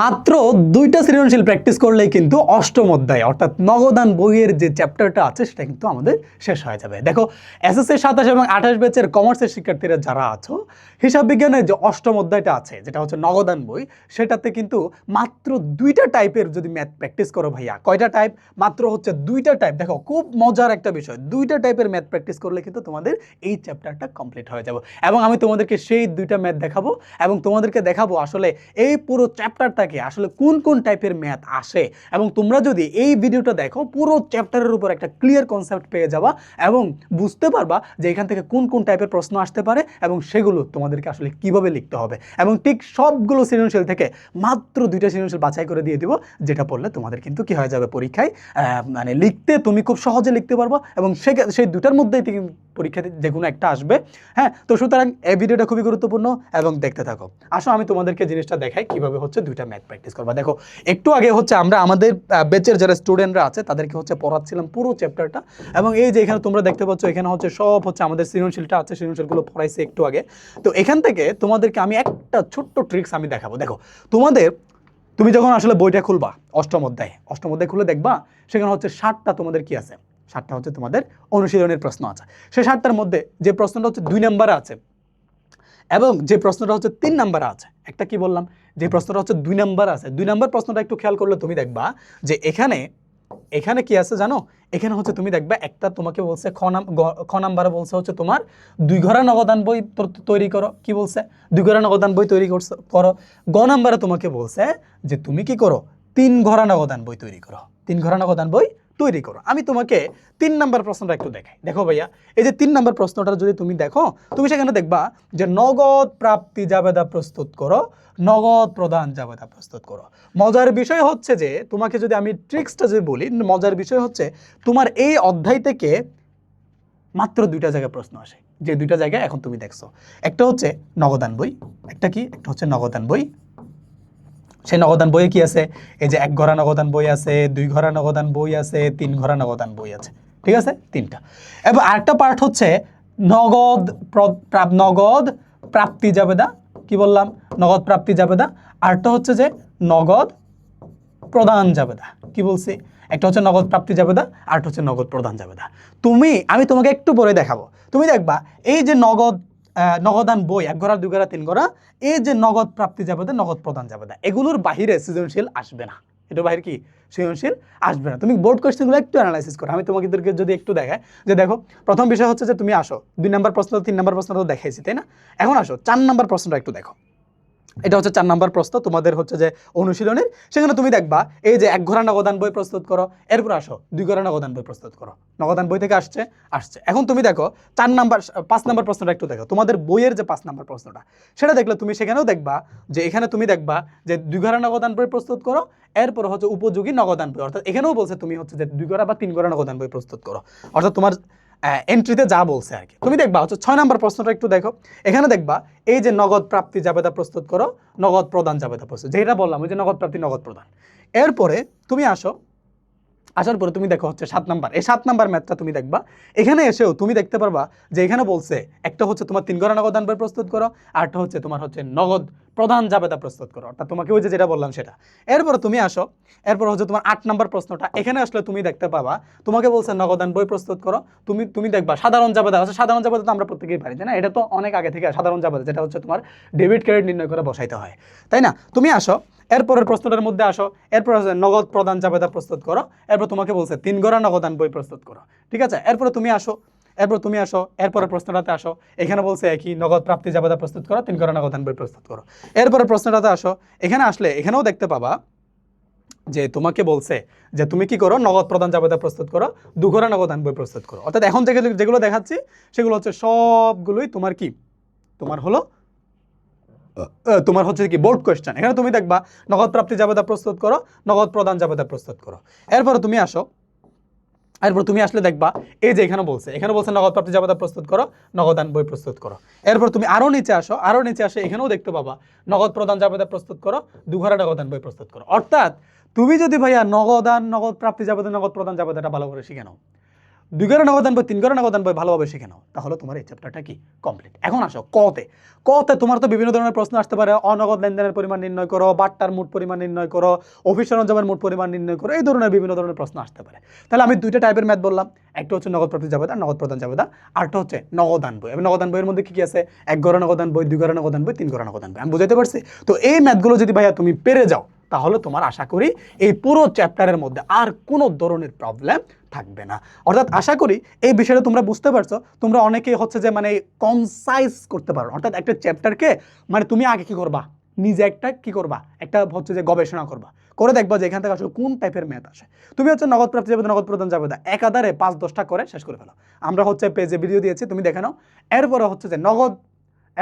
মাত্র 2টা সৃজনশীল প্র্যাকটিস করলেই কিন্তু অষ্টম অধ্যায় অর্থাৎ নগদান বইয়ের যে চ্যাপ্টারটা আছে সেটা কিন্তু আমাদের শেষ হয়ে যাবে। দেখো এসএসসি 27 এবং 28 ব্যাচের কমার্সের শিক্ষার্থীরা যারা আছো, হিসাব বিজ্ঞানের যে অষ্টম অধ্যায়টা আছে যেটা হচ্ছে নগদান বই, সেটাতে কিন্তু মাত্র 2টা টাইপের যদি ম্যাথ প্র্যাকটিস করো ভাইয়া, কয়টা টাইপ? মাত্র হচ্ছে 2টা টাইপ। দেখো খুব মজার একটা বিষয়, 2টা টাইপের ম্যাথ প্র্যাকটিস করলে কিন্তু তোমাদের এই চ্যাপ্টারটা কমপ্লিট হয়ে যাবে। এবং আমি তোমাদেরকে সেই 2টা ম্যাথ দেখাবো এবং তোমাদেরকে দেখাবো আসলে এই পুরো চ্যাপ্টারটাকে আসলে কোন কোন টাইপের ম্যাথ আসে। এবং তোমরা যদি এই ভিডিওটা দেখো পুরো চ্যাপ্টারের উপর একটা ক্লিয়ার কনসেপ্ট পেয়ে যাবা এবং বুঝতে পারবা যে এখান থেকে কোন কোন টাইপের প্রশ্ন আসতে পারে এবং সেগুলো তোমাদেরকে আসলে কিভাবে লিখতে হবে। এবং ঠিক সবগুলো সৃজনশীল থেকে মাত্র 2টা সৃজনশীল বাছাই করে দিয়ে দিব, যেটা পড়লে তোমাদের কিন্তু কি হয়ে যাবে পরীক্ষায় মানে লিখতে তুমি খুব সহজে লিখতে পারবা এবং সেই দুটার মধ্যেই পরীক্ষাতে যে কোনো একটা আসবে। হ্যাঁ, তো সুতরাং এই ভিডিওটা খুবই গুরুত্বপূর্ণ এবং দেখতে থাকো। আসো আমি তোমাদেরকে জিনিসটা দেখাই কিভাবে হচ্ছে 2টা ম্যাথ প্র্যাকটিস করবা। দেখো একটু আগে হচ্ছে আমরা আমাদের ব্যাচের যারা স্টুডেন্টরা আছে তাদেরকে হচ্ছে পড়াচ্ছিলাম পুরো চ্যাপ্টারটা। এবং এই যে এখানে তোমরা দেখতে পাচ্ছ এখানে হচ্ছে সব হচ্ছে আমাদের সৃজনশীলটা আছে, সৃজনশীলগুলো পড়াইছে একটু আগে। তো এখান থেকে তোমাদেরকে আমি একটা ছোট্ট ট্রিক্স আমি দেখাবো। দেখো তুমি যখন আসলে বইটা খুলবা অষ্টম অধ্যায় খুলে দেখবা সেখানে হচ্ছে 60টা তোমাদের কি আছে, 60টা হচ্ছে তোমাদের অনুশীলনের প্রশ্ন আছে। সেই 60টার মধ্যে যে প্রশ্নটা হচ্ছে 2 নম্বরে আছে এবং যে প্রশ্নটা হচ্ছে 3 নম্বরে আছে, একটা কি বললাম, যে প্রশ্নটা হচ্ছে 2 নম্বর আছে, 2 নম্বর প্রশ্নটা একটু খেয়াল করলে তুমি দেখবা যে এখানে কি আছে জানো, এখানে হচ্ছে তুমি দেখবা একটা তোমাকে বলছে খ নাম্বারে বলছে হচ্ছে তোমার 2 ঘরা নগদান বই তৈরি করো। কি বলছে? 2 ঘরা নগদান বই তৈরি করো। গ নাম্বারে তোমাকে বলছে যে তুমি কি করো, 3 ঘরা নগদান বই তৈরি করো, 3 ঘরা নগদান বই তৈরি করো। আমি তোমাকে 3 নাম্বার প্রশ্নটা একটু দেখাই। দেখো ভাইয়া, এই যে 3 নাম্বার প্রশ্নটা যদি তুমি দেখো, তুমি সেখানে দেখবা যে নগদ প্রাপ্তি জাবেদা প্রস্তুত করো, নগদ প্রদান জাবেদা প্রস্তুত করো। মজার বিষয় হচ্ছে যে তোমাকে যদি আমি ট্রিক্সটা যদি বলি, মজার বিষয় হচ্ছে তোমার এই অধ্যায় থেকে মাত্র 2টা জায়গায় প্রশ্ন আসে, যে 2টা জায়গায় এখন তুমি দেখছো। একটা হচ্ছে নগদান বই, একটা হচ্ছে নগদান বই। সেই নগদান বইয়ে কি আছে? এই যে 1 ঘরা নগদান বই আছে, 2 ঘরা নগদান বই আছে, 3 ঘরা নগদান বই আছে। ঠিক আছে, 3টা। এবং আরেকটা পার্ট হচ্ছে নগদ প্রাপ্তি জাবেদা। কি বললাম? নগদ প্রাপ্তি জাবেদা। আরেকটা হচ্ছে যে নগদ প্রদান জাবেদা। কি বলছি? একটা হচ্ছে নগদ প্রাপ্তি জাবেদা, আরেকটা হচ্ছে নগদ প্রদান জাবেদা। আমি তোমাকে একটু পরে দেখাবো, তুমি দেখবা এই যে নগদান বই 1 ঘরা 2 ঘরা 3 ঘরা, এই যে নগদ প্রাপ্তি জাবেদা নগদ প্রদান জাবেদা, এগুলোর বাহিরে সৃজনশীল আসবে না। এটা বাহিরে কি সৃজনশীল আসবে না। তুমি বোর্ড কোয়েশ্চেনগুলো একটু অ্যানালাইসিস করো। আমি তোমাদেরকে যদি একটু দেখাই যে দেখো, প্রথম বিষয় হচ্ছে যে তুমি আসো 2 নম্বর প্রশ্ন 3 নম্বর প্রশ্নটা তো দেখাইছি, তাই না? এখন আসো 4 নম্বর প্রশ্নটা একটু দেখো। এটা হচ্ছে 4 নম্বর প্রশ্ন তোমাদের হচ্ছে যে অনুশীলনের। সেখানে তুমি দেখবা এই যে 1 ঘরা নগদান বই প্রস্তুত করো, এরপর আসো 2 ঘরা নগদান বই প্রস্তুত করো। নগদান বই থেকে আসছে। এখন তুমি দেখো 5 নম্বর প্রশ্নটা একটু দেখো, তোমাদের বইয়ের যে 5 নম্বর প্রশ্নটা সেটা দেখলে তুমি সেখানেও দেখবা যে এখানে তুমি দেখবা যে 2 ঘরা নগদান বই প্রস্তুত করো, এরপর হচ্ছে উপযোগী নগদান বই। অর্থাৎ এখানেও বলছে তুমি হচ্ছে যে 2 ঘরা বা 3 ঘরা নগদান বই প্রস্তুত করো। অর্থাৎ তোমার এন্ট্রিতে যা বলছে আর কি। তুমি দেখবা হচ্ছে 6 নম্বর প্রশ্নটা একটু দেখো, এখানে দেখবা এই যে নগদ প্রাপ্তি জাবেদা প্রস্তুত করো, নগদ প্রদান জাবেদা প্রস্তুত, যেটা বললাম ওই যে নগদ প্রাপ্তি নগদ প্রদান। এরপরে তুমি আসার পরে তুমি দেখো হচ্ছে 7 নাম্বার, এই 7 নাম্বার ম্যাথটা তুমি দেখবা। এখানে এসেও তুমি দেখতে পারবা যে এখানে বলছে একটা হচ্ছে তোমার 3 ঘরা নগদান বই প্রস্তুত করো, আরটা হচ্ছে তোমার হচ্ছে নগদ প্রদান জাবেদা প্রস্তুত করো। অর্থাৎ তোমাকে ওই যে যেটা বললাম সেটা। এরপরে তুমি আসো, এরপর হচ্ছে তোমার 8 নাম্বার প্রশ্নটা, এখানে আসলে তুমি দেখতে পাবা তোমাকে বলছে নগদান বই প্রস্তুত করো। তুমি দেখবা সাধারণ জাবেদা আছে। সাধারণ জাবেদা তো আমরা প্রত্যেকেই পারি, তাই না? এটা তো অনেক আগে থেকে সাধারণ জাবেদা, যেটা হচ্ছে তোমার ডেবিট ক্রেডিট নির্ণয় করে বসাইতে হয়, তাই না? তুমি আসো, এরপরের প্রশ্নটার মধ্যে আসো, এরপর হচ্ছে নগদ প্রদান জাবেদা প্রস্তুত করো। এরপর তোমাকে বলছে 3 ঘরা নগদান বই প্রস্তুত করো। ঠিক আছে, এরপরে তুমি আসো, এরপরের প্রশ্নটাতে আসো, এখানে বলছে একই নগদ প্রাপ্তি জাবেদা প্রস্তুত করো, 3 ঘরা নগদান বই প্রস্তুত করো। এরপরের প্রশ্নটাতে আসো, এখানে আসলে এখানেও দেখতে পাবা যে তোমাকে বলছে যে তুমি কি করো, নগদ প্রদান জাবেদা প্রস্তুত করো, 2 ঘরা নগদান বই প্রস্তুত করো। অর্থাৎ এখন যেগুলো দেখাচ্ছি সেগুলো হচ্ছে সবগুলোই তোমার কি, তোমার হচ্ছে কি বোর্ড কোয়েশ্চেন। এখানে তুমি দেখবা নগদ প্রাপ্তি জাবেদা প্রস্তুত করো, নগদ প্রদান জাবেদা প্রস্তুত করো। এরপর তুমি আসলে দেখবা এই যে এখানে বলছে নগদ প্রাপ্তি জাবেদা প্রস্তুত করো, নগদান বই প্রস্তুত করো। এরপর তুমি আরো নিচে আসে, এখানেও দেখতে পাবা নগদ প্রদান জাবেদা প্রস্তুত করো, 2 ঘরা নগদান বই প্রস্তুত করো। অর্থাৎ তুমি যদি ভাইয়া নগদ প্রাপ্তি জাবেদা নগদ প্রদান জাবেদাটা ভালো করে শিখে নাও, 2 ঘরে নগদান বই 3 ঘরে নগদান বই ভালোভাবে শিখে নাও, তাহলে তোমার এই চ্যাপ্টারটা কি কমপ্লিট। এখন আসো কতে। কতে তোমার তো বিভিন্ন ধরনের প্রশ্ন আসতে পারে, অনগদ লেনদেনের পরিমাণ নির্ণয় করো, বাট্টার মোট পরিমাণ নির্ণয় করো, অফিস সরঞ্জামের মোট পরিমাণ নির্ণয় করো, এই ধরনের বিভিন্ন ধরনের প্রশ্ন আসতে পারে। তাহলে আমি 2টা টাইপের ম্যাথ বললাম, একটা হচ্ছে নগদ প্রাপ্তি জাবেদা, নগদ প্রদান জাবেদা, আরটা হচ্ছে নগদান বই। এবং নগদান বইয়ের মধ্যে কি কি আছে, 1 ঘরে নগদান বই, 2 ঘরে নগদান বই, 3 ঘরে নগদান বই। আমি বুঝাইতে পারছি? তো এই ম্যাথগুলো যদি ভাইয়া তুমি পেরে যাও, তাহলে তোমার আশা করি এই পুরো চ্যাপ্টারের মধ্যে আর কোনো ধরনের প্রবলেম থাকবে না। অর্থাৎ আশা করি এই বিষয়টা তোমরা বুঝতে পারছো। তোমরা অনেকেই হচ্ছে যে মানে কনসাইজ করতে পারো, অর্থাৎ একটা চ্যাপ্টারকে মানে তুমি আগে কি করবা, নিজে একটা কি করবা, একটা হচ্ছে যে গবেষণা করবা, করে দেখবা যে এখান থেকে আসলে কোন টাইপের ম্যাথ আসে। তুমি হচ্ছে নগদ প্রাপ্তি যাবে, নগদ প্রদান যাবে, একাধারে 5-10টা করে শেষ করে ফেলো। আমরা হচ্ছে পেজে ভিডিও দিয়েছি, তুমি দেখে নাও। এরপরে হচ্ছে যে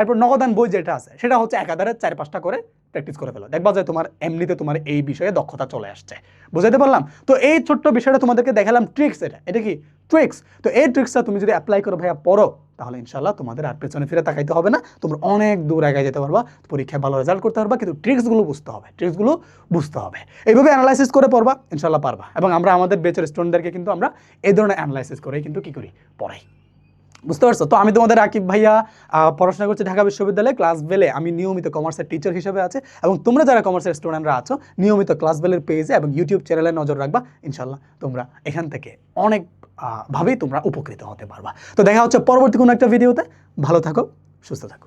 এরপর নগদান বই যেটা আছে সেটা হচ্ছে একাধারে 4-5টা করে প্র্যাকটিস করে ফেলো, দেখবা যে তোমার এমনিতে তোমার এই বিষয়ে দক্ষতা চলে আসছে। বুঝাইতে পারলাম? তো এই ছোট্ট বিষয়টা তোমাদেরকে দেখালাম ট্রিক্স, এটা কি ট্রিক্স। তো এই ট্রিক্সটা তুমি যদি অ্যাপ্লাই করো ভাইয়া পড়ো, তাহলে ইনশাল্লাহ তোমাদের আর পেছনে ফিরে তাকাইতে হবে না, তোমরা অনেক দূর এগিয়ে যেতে পারবা, পরীক্ষায় ভালো রেজাল্ট করতে পারবা। কিন্তু ট্রিক্সগুলো বুঝতে হবে, এইভাবে অ্যানালাইসিস করে পড়বা, ইনশাল্লাহ পারবা। এবং আমরা আমাদের বেচের স্টুডেন্টদেরকে কিন্তু আমরা এই ধরনের অ্যানালাইসিস করে কিন্তু কি করি, পড়াই। বুঝতে পারছো? তো আমি তোমাদের আকিব ভাইয়া, পড়াশোনা করছি ঢাকা বিশ্ববিদ্যালয়ে, ক্লাস বেলে আমি নিয়মিত কমার্সের টিচার হিসেবে আছে। এবং তোমরা যারা কমার্সের স্টুডেন্টরা আছো, নিয়মিত ক্লাস বেলের পেজে এবং ইউটিউব চ্যানেলে নজর রাখবা, ইনশাল্লাহ তোমরা এখান থেকে অনেক ভাবেই তোমরা উপকৃত হতে পারবা। তো দেখা হচ্ছে পরবর্তী কোনো একটা ভিডিওতে। ভালো থাকো, সুস্থ থাকো।